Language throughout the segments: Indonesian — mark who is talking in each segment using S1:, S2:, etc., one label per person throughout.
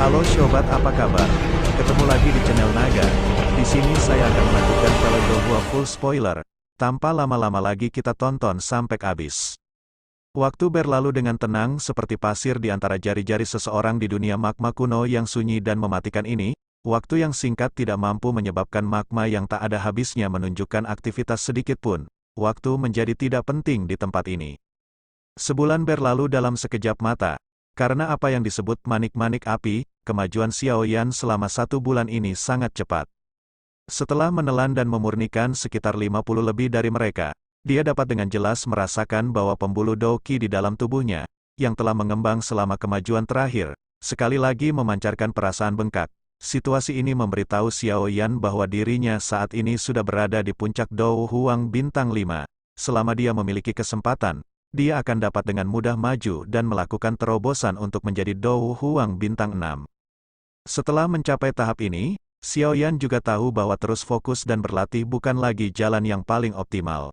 S1: Halo sobat, apa kabar? Ketemu lagi di channel Naga. Di sini saya akan melanjutkan Velo Dohua full spoiler. Tanpa lama-lama lagi kita tonton sampai habis. Waktu berlalu dengan tenang seperti pasir di antara jari-jari seseorang di dunia magma kuno yang sunyi dan mematikan ini. Waktu yang singkat tidak mampu menyebabkan magma yang tak ada habisnya menunjukkan aktivitas sedikit pun. Waktu menjadi tidak penting di tempat ini. Sebulan berlalu dalam sekejap mata. Karena apa yang disebut manik-manik api, kemajuan Xiaoyan selama 1 bulan ini sangat cepat. Setelah menelan dan memurnikan sekitar 50 lebih dari mereka, dia dapat dengan jelas merasakan bahwa pembuluh Doqi di dalam tubuhnya, yang telah mengembang selama kemajuan terakhir, sekali lagi memancarkan perasaan bengkak. Situasi ini memberitahu Xiaoyan bahwa dirinya saat ini sudah berada di puncak Dou Huang Bintang 5. Selama dia memiliki kesempatan, dia akan dapat dengan mudah maju dan melakukan terobosan untuk menjadi Dou Huang Bintang 6. Setelah mencapai tahap ini, Xiaoyan juga tahu bahwa terus fokus dan berlatih bukan lagi jalan yang paling optimal.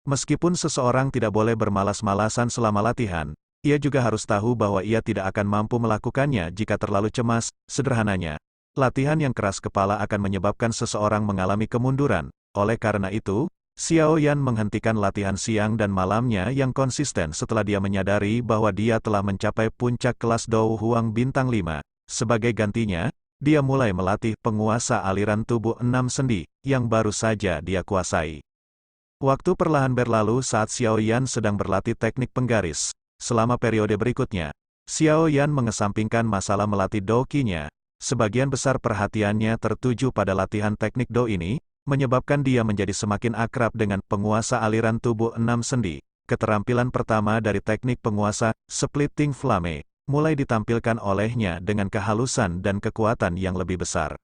S1: Meskipun seseorang tidak boleh bermalas-malasan selama latihan, ia juga harus tahu bahwa ia tidak akan mampu melakukannya jika terlalu cemas. Sederhananya, latihan yang keras kepala akan menyebabkan seseorang mengalami kemunduran. Oleh karena itu, Xiaoyan menghentikan latihan siang dan malamnya yang konsisten setelah dia menyadari bahwa dia telah mencapai puncak kelas Dou Huang Bintang 5. Sebagai gantinya, dia mulai melatih penguasa aliran tubuh 6 sendi, yang baru saja dia kuasai. Waktu perlahan berlalu saat Xiaoyan sedang berlatih teknik penggaris. Selama periode berikutnya, Xiaoyan mengesampingkan masalah melatih Doqi-nya. Sebagian besar perhatiannya tertuju pada latihan teknik Do ini, menyebabkan dia menjadi semakin akrab dengan penguasa aliran tubuh 6 sendi. Keterampilan pertama dari teknik penguasa, Splitting Flame, mulai ditampilkan olehnya dengan kehalusan dan kekuatan yang lebih besar.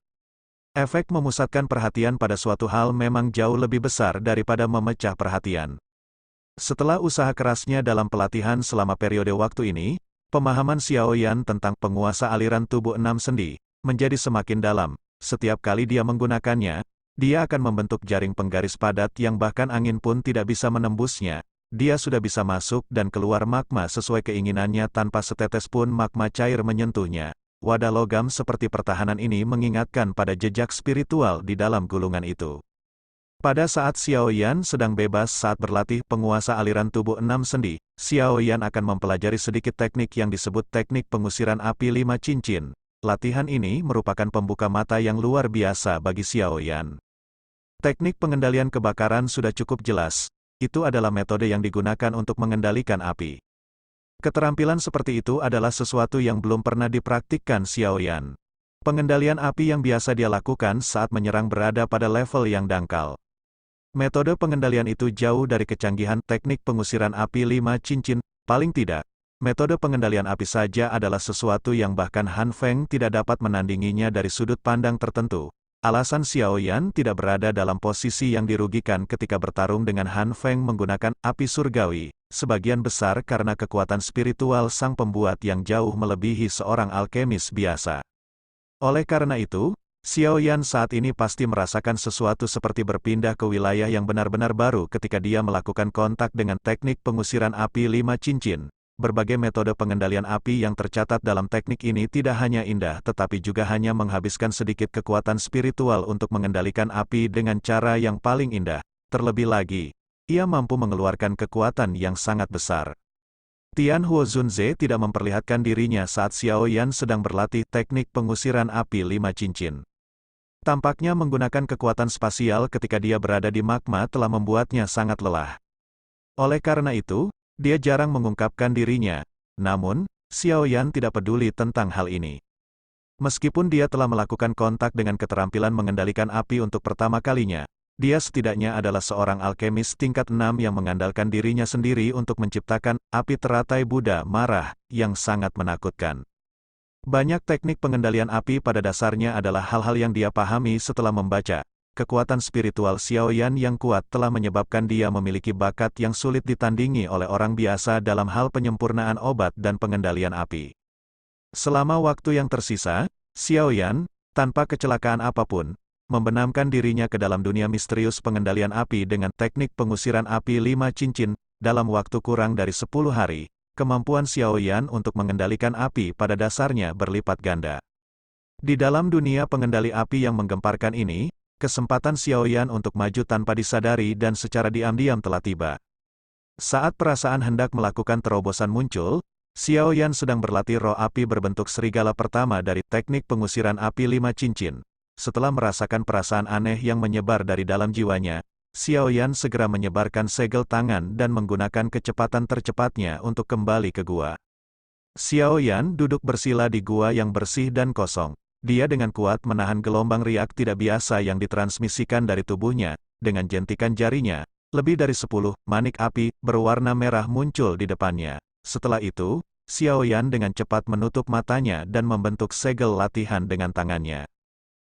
S1: Efek memusatkan perhatian pada suatu hal memang jauh lebih besar daripada memecah perhatian. Setelah usaha kerasnya dalam pelatihan selama periode waktu ini, pemahaman Xiaoyan tentang penguasa aliran tubuh 6 sendi, menjadi semakin dalam. Setiap kali dia menggunakannya, dia akan membentuk jaring penggaris padat yang bahkan angin pun tidak bisa menembusnya. Dia sudah bisa masuk dan keluar magma sesuai keinginannya tanpa setetes pun magma cair menyentuhnya. Wadah logam seperti pertahanan ini mengingatkan pada jejak spiritual di dalam gulungan itu. Pada saat Xiaoyan sedang bebas saat berlatih penguasa aliran tubuh 6 sendi, Xiaoyan akan mempelajari sedikit teknik yang disebut teknik pengusiran api 5 cincin. Latihan ini merupakan pembuka mata yang luar biasa bagi Xiaoyan. Teknik pengendalian kebakaran sudah cukup jelas. Itu adalah metode yang digunakan untuk mengendalikan api. Keterampilan seperti itu adalah sesuatu yang belum pernah dipraktikkan Xiaoyan. Pengendalian api yang biasa dia lakukan saat menyerang berada pada level yang dangkal. Metode pengendalian itu jauh dari kecanggihan teknik pengusiran api 5 cincin. Paling tidak, metode pengendalian api saja adalah sesuatu yang bahkan Han Feng tidak dapat menandinginya dari sudut pandang tertentu. Alasan Xiaoyan tidak berada dalam posisi yang dirugikan ketika bertarung dengan Han Feng menggunakan api surgawi, sebagian besar karena kekuatan spiritual sang pembuat yang jauh melebihi seorang alkemis biasa. Oleh karena itu, Xiaoyan saat ini pasti merasakan sesuatu seperti berpindah ke wilayah yang benar-benar baru ketika dia melakukan kontak dengan teknik pengusiran api 5 cincin. Berbagai metode pengendalian api yang tercatat dalam teknik ini tidak hanya indah tetapi juga hanya menghabiskan sedikit kekuatan spiritual untuk mengendalikan api dengan cara yang paling indah. Terlebih lagi, ia mampu mengeluarkan kekuatan yang sangat besar. Tian Huo Zunze tidak memperlihatkan dirinya saat Xiaoyan sedang berlatih teknik pengusiran api 5 cincin. Tampaknya menggunakan kekuatan spasial ketika dia berada di magma telah membuatnya sangat lelah. Oleh karena itu, dia jarang mengungkapkan dirinya. Namun, Xiaoyan tidak peduli tentang hal ini. Meskipun dia telah melakukan kontak dengan keterampilan mengendalikan api untuk pertama kalinya, dia setidaknya adalah seorang alkemis tingkat 6 yang mengandalkan dirinya sendiri untuk menciptakan api teratai Buddha marah yang sangat menakutkan. Banyak teknik pengendalian api pada dasarnya adalah hal-hal yang dia pahami setelah membaca. Kekuatan spiritual Xiaoyan yang kuat telah menyebabkan dia memiliki bakat yang sulit ditandingi oleh orang biasa dalam hal penyempurnaan obat dan pengendalian api. Selama waktu yang tersisa, Xiaoyan, tanpa kecelakaan apapun, membenamkan dirinya ke dalam dunia misterius pengendalian api dengan teknik pengusiran api 5 cincin. Dalam waktu kurang dari 10 hari, kemampuan Xiaoyan untuk mengendalikan api pada dasarnya berlipat ganda. Di dalam dunia pengendali api yang menggemparkan ini, kesempatan Xiaoyan untuk maju tanpa disadari dan secara diam-diam telah tiba. Saat perasaan hendak melakukan terobosan muncul, Xiaoyan sedang berlatih roh api berbentuk serigala pertama dari teknik pengusiran api 5 cincin. Setelah merasakan perasaan aneh yang menyebar dari dalam jiwanya, Xiaoyan segera menyebarkan segel tangan dan menggunakan kecepatan tercepatnya untuk kembali ke gua. Xiaoyan duduk bersila di gua yang bersih dan kosong. Dia dengan kuat menahan gelombang riak tidak biasa yang ditransmisikan dari tubuhnya. Dengan jentikan jarinya, lebih dari 10 manik api berwarna merah muncul di depannya. Setelah itu, Xiaoyan dengan cepat menutup matanya dan membentuk segel latihan dengan tangannya.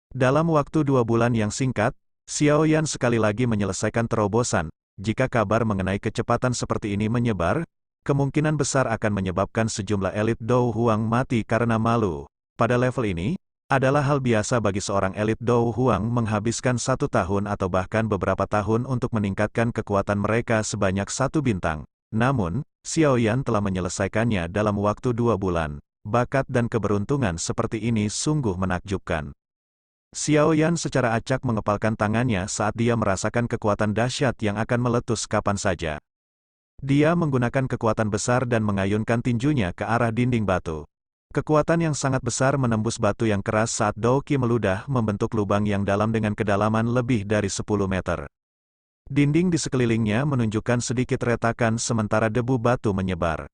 S1: Dalam waktu 2 bulan yang singkat, Xiaoyan sekali lagi menyelesaikan terobosan. Jika kabar mengenai kecepatan seperti ini menyebar, kemungkinan besar akan menyebabkan sejumlah elit Dou Huang mati karena malu. Pada level ini, adalah hal biasa bagi seorang elit Dou Huang menghabiskan 1 tahun atau bahkan beberapa tahun untuk meningkatkan kekuatan mereka sebanyak 1 bintang. Namun, Xiaoyan telah menyelesaikannya dalam waktu 2 bulan. Bakat dan keberuntungan seperti ini sungguh menakjubkan. Xiaoyan secara acak mengepalkan tangannya saat dia merasakan kekuatan dahsyat yang akan meletus kapan saja. Dia menggunakan kekuatan besar dan mengayunkan tinjunya ke arah dinding batu. Kekuatan yang sangat besar menembus batu yang keras saat Douqi meludah membentuk lubang yang dalam dengan kedalaman lebih dari 10 meter. Dinding di sekelilingnya menunjukkan sedikit retakan sementara debu batu menyebar.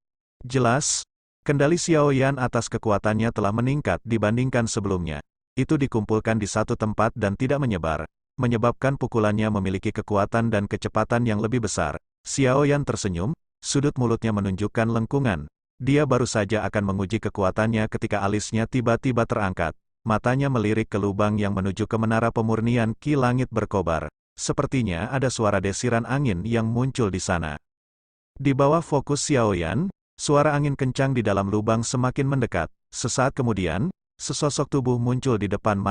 S1: Jelas, kendali Xiaoyan atas kekuatannya telah meningkat dibandingkan sebelumnya. Itu dikumpulkan di satu tempat dan tidak menyebar, menyebabkan pukulannya memiliki kekuatan dan kecepatan yang lebih besar. Xiaoyan tersenyum, sudut mulutnya menunjukkan lengkungan. Dia baru saja akan menguji kekuatannya ketika alisnya tiba-tiba terangkat. Matanya melirik ke lubang yang menuju ke menara pemurnian Ki Langit berkobar. Sepertinya ada suara desiran angin yang muncul di sana. Di bawah fokus Xiaoyan, suara angin kencang di dalam lubang semakin mendekat. Sesaat kemudian, sesosok tubuh muncul di depan mata